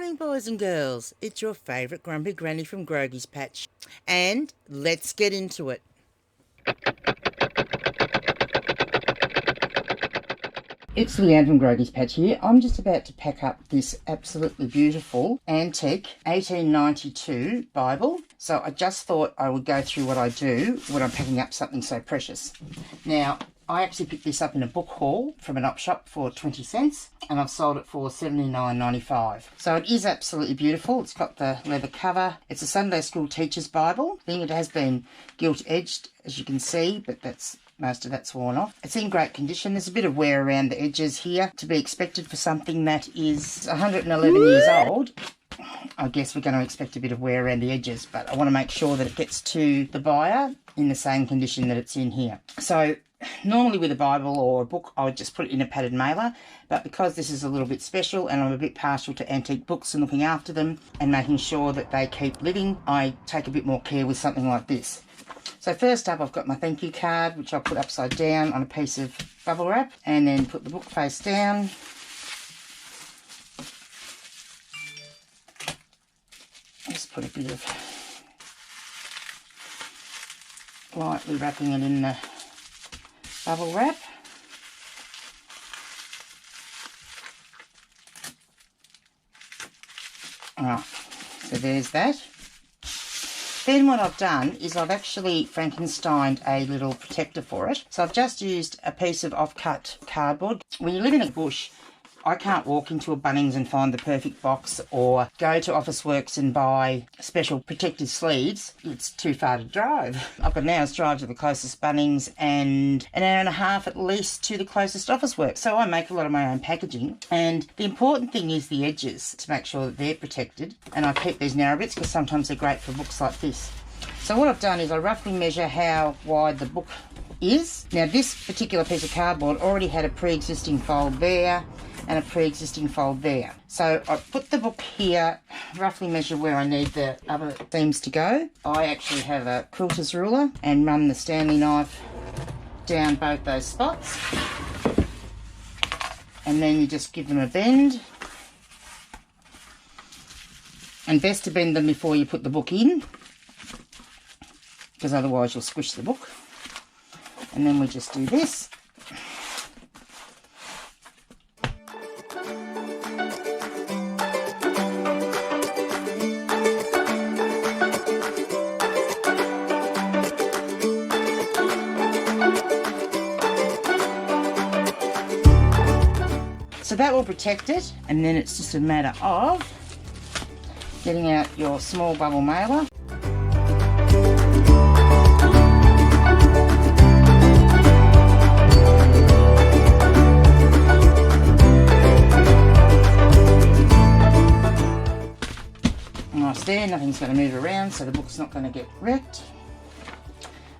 morning, boys and girls. It's your favourite grumpy granny from Grogy's Patch. And let's get into it. It's Leanne from Grogy's Patch here. I'm just about to pack up this absolutely beautiful antique 1892 Bible. So I just thought I would go through what I do when I'm packing up something so precious. Now, I actually picked this up in a book haul from an op shop for 20 cents and I've sold it for $79.95. So it is absolutely beautiful. It's got the leather cover. It's a Sunday School Teacher's Bible. I think it has been gilt-edged, as you can see, but most of that's worn off. It's in great condition. There's a bit of wear around the edges here to be expected for something that is 111 years old. I guess we're going to expect a bit of wear around the edges, but I want to make sure that it gets to the buyer in the same condition that it's in here. So normally with a Bible or a book, I would just put it in a padded mailer, but because this is a little bit special and I'm a bit partial to antique books and looking after them and making sure that they keep living, I take a bit more care with something like this. So first up, I've got my thank you card, which I'll put upside down on a piece of bubble wrap, and then put the book face down. Just put a bit of lightly wrapping it in the bubble wrap. Alright, so there's that. Then what I've done is I've actually Frankensteined a little protector for it. So I've just used a piece of off-cut cardboard. When you live in a bush, I can't walk into a Bunnings and find the perfect box or go to Officeworks and buy special protective sleeves. It's too far to drive. I've got an hour's drive to the closest Bunnings and an hour and a half at least to the closest Officeworks. So I make a lot of my own packaging. And the important thing is the edges to make sure that they're protected. And I keep these narrow bits because sometimes they're great for books like this. So what I've done is I roughly measure how wide the book is. Now this particular piece of cardboard already had a pre-existing fold there and a pre-existing fold there. So I put the book here, roughly measure where I need the other seams to go. I actually have a quilter's ruler and run the Stanley knife down both those spots. And then you just give them a bend. And best to bend them before you put the book in, because otherwise you'll squish the book. And then we just do this. So that will protect it, and then it's just a matter of getting out your small bubble mailer. Nice there, nothing's going to move around, so the book's not going to get wrecked.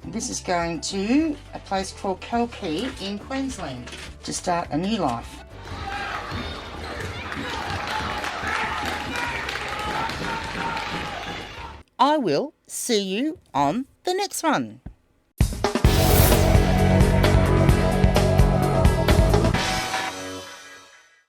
And this is going to a place called Kalkee in Queensland to start a new life. I will see you on the next one.